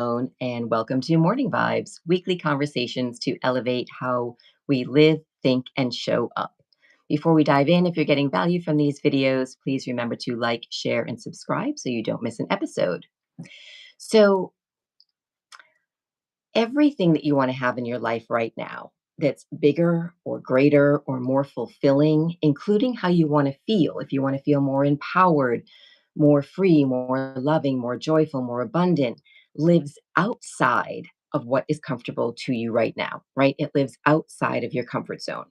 and welcome to Morning Vibes, weekly conversations to elevate how we live, think, and show up. Before we dive in, if you're getting value from these videos, please remember to like, share, and subscribe so you don't miss an episode. So, everything that you want to have in your life right now that's bigger or greater or more fulfilling, including how you want to feel. If you want to feel more empowered, more free, more loving, more joyful, more abundant, lives outside of what is comfortable to you right now, right? It lives outside of your comfort zone.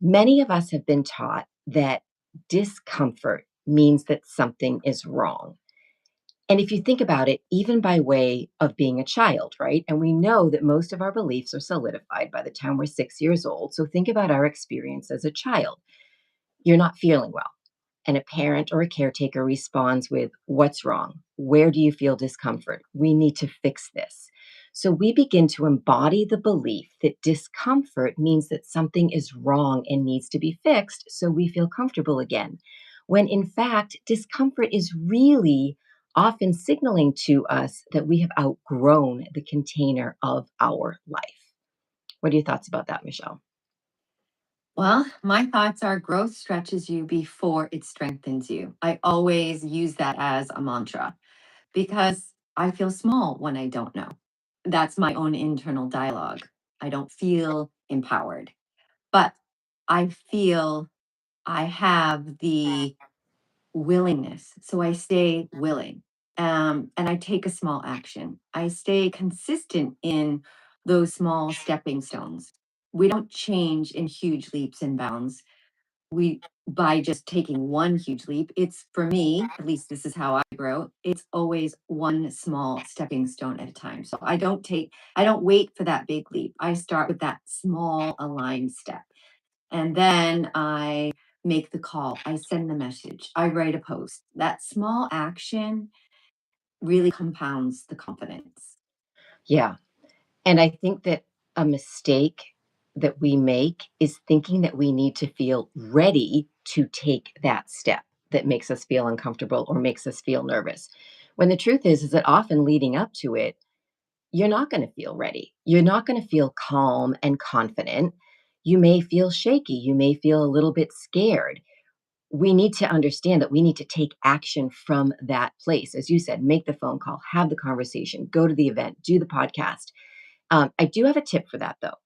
Many of us have been taught that discomfort means that something is wrong. And if you think about it, even by way of being a child, right? And we know that most of our beliefs are solidified by the time we're 6 years old. So think about our experience as a child. You're not feeling well. And a parent or a caretaker responds with, "What's wrong? Where do you feel discomfort? We need to fix this." So we begin to embody the belief that discomfort means that something is wrong and needs to be fixed so we feel comfortable again. When in fact, discomfort is really often signaling to us that we have outgrown the container of our life. What are your thoughts about that, Michelle? Well, my thoughts are growth stretches you before it strengthens you. I always use that as a mantra because I feel small when I don't know. That's my own internal dialogue. I don't feel empowered, but I feel I have the willingness. So I stay willing, and I take a small action. I stay consistent in those small stepping stones. We don't change in huge leaps and bounds. We By just taking one huge leap, it's for me, at least this is how I grow. It's always one small stepping stone at a time. So I don't wait for that big leap. I start with that small aligned step. And then I make the call, I send the message, I write a post. That small action really compounds the confidence. Yeah. And I think that a mistake that we make is thinking that we need to feel ready to take that step that makes us feel uncomfortable or makes us feel nervous. When the truth is that often leading up to it, you're not going to feel ready. You're not going to feel calm and confident. You may feel shaky. You may feel a little bit scared. We need to understand that we need to take action from that place. As you said, make the phone call, have the conversation, go to the event, do the podcast. I do have a tip for that though.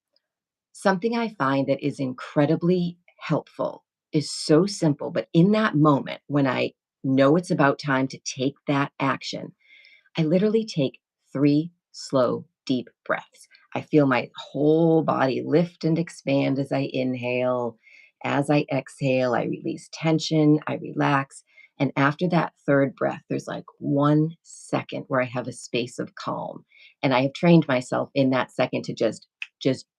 Something I find that is incredibly helpful is so simple, but in that moment when I know it's about time to take that action, I literally take 3 slow, deep breaths. I feel my whole body lift and expand as I inhale. As I exhale, I release tension, I relax. And after that third breath, there's like 1 second where I have a space of calm. And I have trained myself in that second to just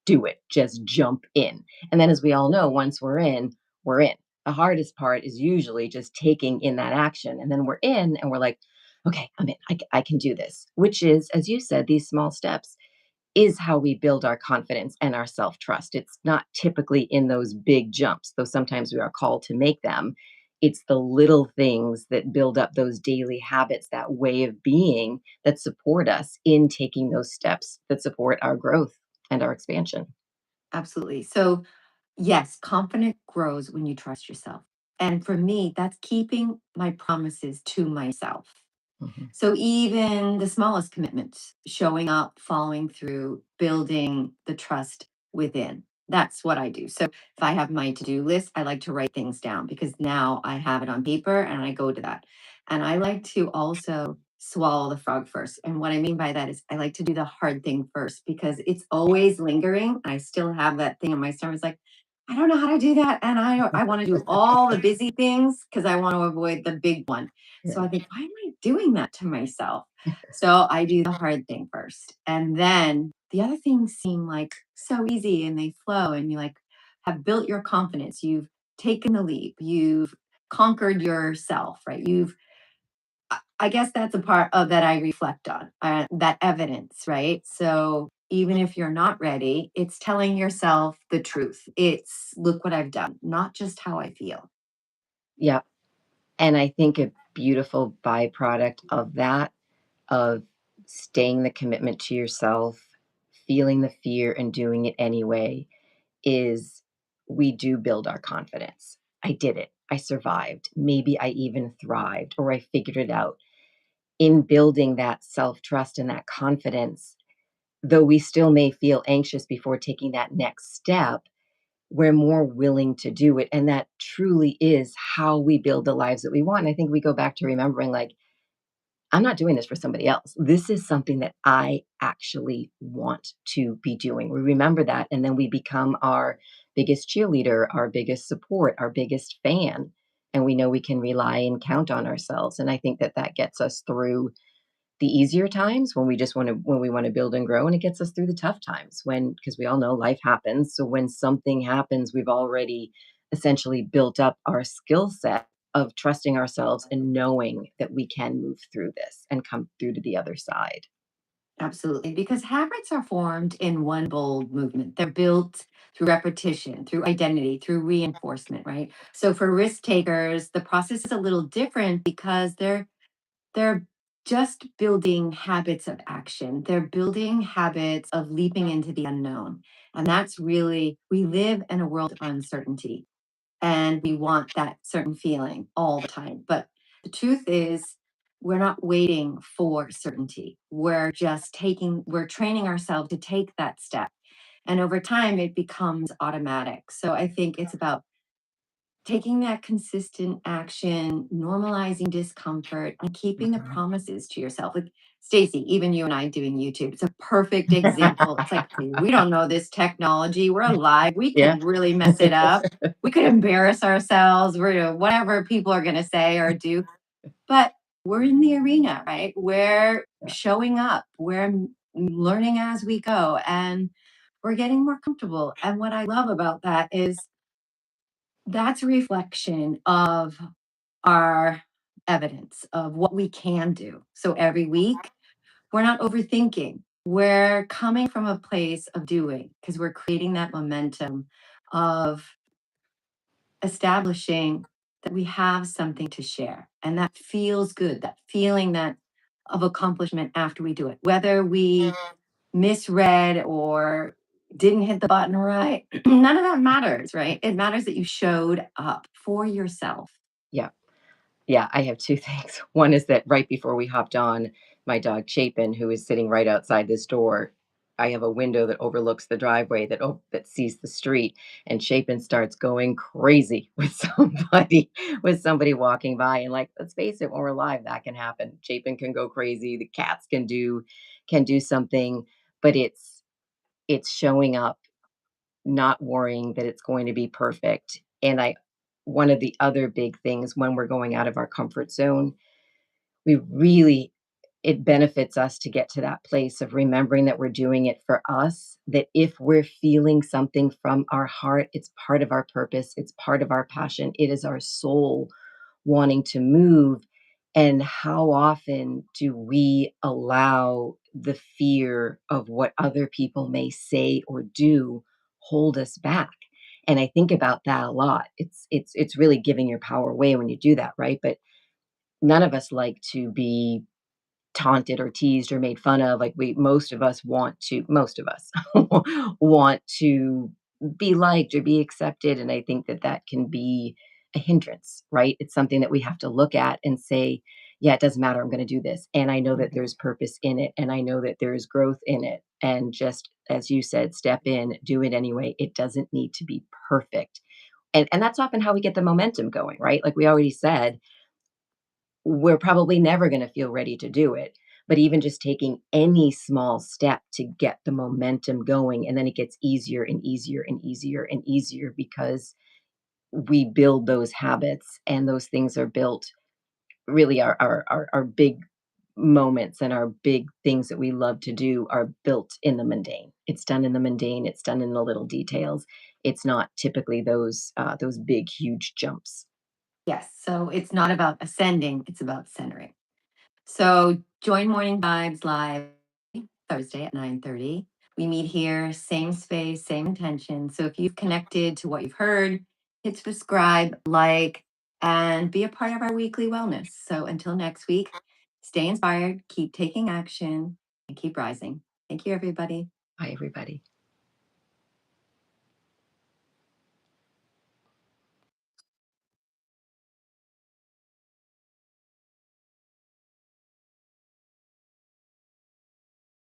do it, just jump in. And then as we all know, once we're in, we're in. The hardest part is usually just taking in that action. And then we're in and we're like, okay, I'm in. I can do this, which is, as you said, these small steps is how we build our confidence and our self trust. It's not typically in those big jumps, though sometimes we are called to make them. It's the little things that build up those daily habits, that way of being that support us in taking those steps that support our growth and our expansion. Absolutely. So, yes, confidence grows when you trust yourself. And for me, that's keeping my promises to myself. Mhm. So even the smallest commitments, showing up, following through, building the trust within. That's what I do. So if I have my to-do list, I like to write things down because now I have it on paper and I go to that. And I like to also swallow the frog first. And what I mean by that is I like to do the hard thing first because it's always lingering. I still have that thing on my stomach. It's like, I don't know how to do that. And I want to do all the busy things because I want to avoid the big one. So Yeah. I think, why am I doing that to myself? So I do the hard thing first. And then the other things seem like so easy and they flow and you like have built your confidence. You've taken the leap. You've conquered yourself, right? I guess that's a part of that I reflect on, that evidence, right? So even if you're not ready, it's telling yourself the truth. It's look what I've done, not just how I feel. Yeah. And I think a beautiful byproduct of that, of staying the commitment to yourself, feeling the fear and doing it anyway is we do build our confidence. I did it. I survived. Maybe I even thrived or I figured it out. In building that self trust and that confidence, though we still may feel anxious before taking that next step, we're more willing to do it. And that truly is how we build the lives that we want. And I think we go back to remembering, like, I'm not doing this for somebody else. This is something that I actually want to be doing. We remember that, and then we become our biggest cheerleader, our biggest support, our biggest fan. And we know we can rely and count on ourselves. And I think that that gets us through the easier times when we want to build and grow, and it gets us through the tough times when, because we all know life happens. So when something happens, we've already essentially built up our skill set of trusting ourselves and knowing that we can move through this and come through to the other side. Absolutely. Because habits are formed in one bold movement. They're built through repetition, through identity, through reinforcement, right? So for risk takers, the process is a little different because they're just building habits of action. They're building habits of leaping into the unknown. And that's really, we live in a world of uncertainty and we want that certain feeling all the time. But the truth is, we're not waiting for certainty. We're training ourselves to take that step. And over time, it becomes automatic. So I think it's about taking that consistent action, normalizing discomfort, and keeping the Mhm. promises to yourself. Like Stacey, even you and I doing YouTube, it's a perfect example. It's like, we don't know this technology. We're alive. We Yeah. could really mess it up. We could embarrass ourselves. Whatever people are going to say or do. But we're in the arena, right? We're Yeah. showing up. Learning as we go. And we're getting more comfortable. And what I love about that is that's a reflection of our evidence of what we can do. So every week, we're not overthinking. We're coming from a place of doing because we're creating that momentum of establishing that we have something to share. And that feels good, that feeling that of accomplishment after we do it, whether we misread or didn't hit the button right, none of that matters, right? It matters that you showed up for yourself. Yeah. Yeah, I have 2 things. One is that right before we hopped on, my dog Chapin, who is sitting right outside this door, I have a window that overlooks the driveway that sees the street, and Chapin starts going crazy with somebody walking by, and, like, let's face it, when we're live, that can happen. Chapin can go crazy, the cats can do something, but it's showing up, not worrying that it's going to be perfect, and I one of the other big things when we're going out of our comfort zone, we really it benefits us to get to that place of remembering that we're doing it for us, that if we're feeling something from our heart, it's part of our purpose, it's part of our passion, it is our soul wanting to move. And how often do we allow the fear of what other people may say or do hold us back? And I think about that a lot. It's really giving your power away when you do that, right? But none of us like to be taunted or teased or made fun of. Like, we most of us want to be liked or be accepted, and I think that that can be a hindrance, right? It's something that we have to look at and say, yeah, it doesn't matter, I'm going to do this, and I know that Mhm. there's purpose in it, and I know that there's growth in it, and just as you said, step in, do it anyway. It doesn't need to be perfect. And that's often how we get the momentum going, right? Like we already said, we're probably never gonna feel ready to do it, but even just taking any small step to get the momentum going, and then it gets easier and easier and easier and easier because we build those habits, and those things are built really our big moments and our big things that we love to do are built in the mundane. It's done in the mundane, it's done in the little details. It's not typically those big, huge jumps. Yes. So it's not about ascending, it's about centering. So join Morning Vibes live Thursday at 9:30. We meet here, same space, same intention. So if you've connected to what you've heard, hit subscribe, like, and be a part of our weekly wellness. So until next week, Stay inspired, keep taking action, and keep rising. Thank you, everybody. Bye, everybody.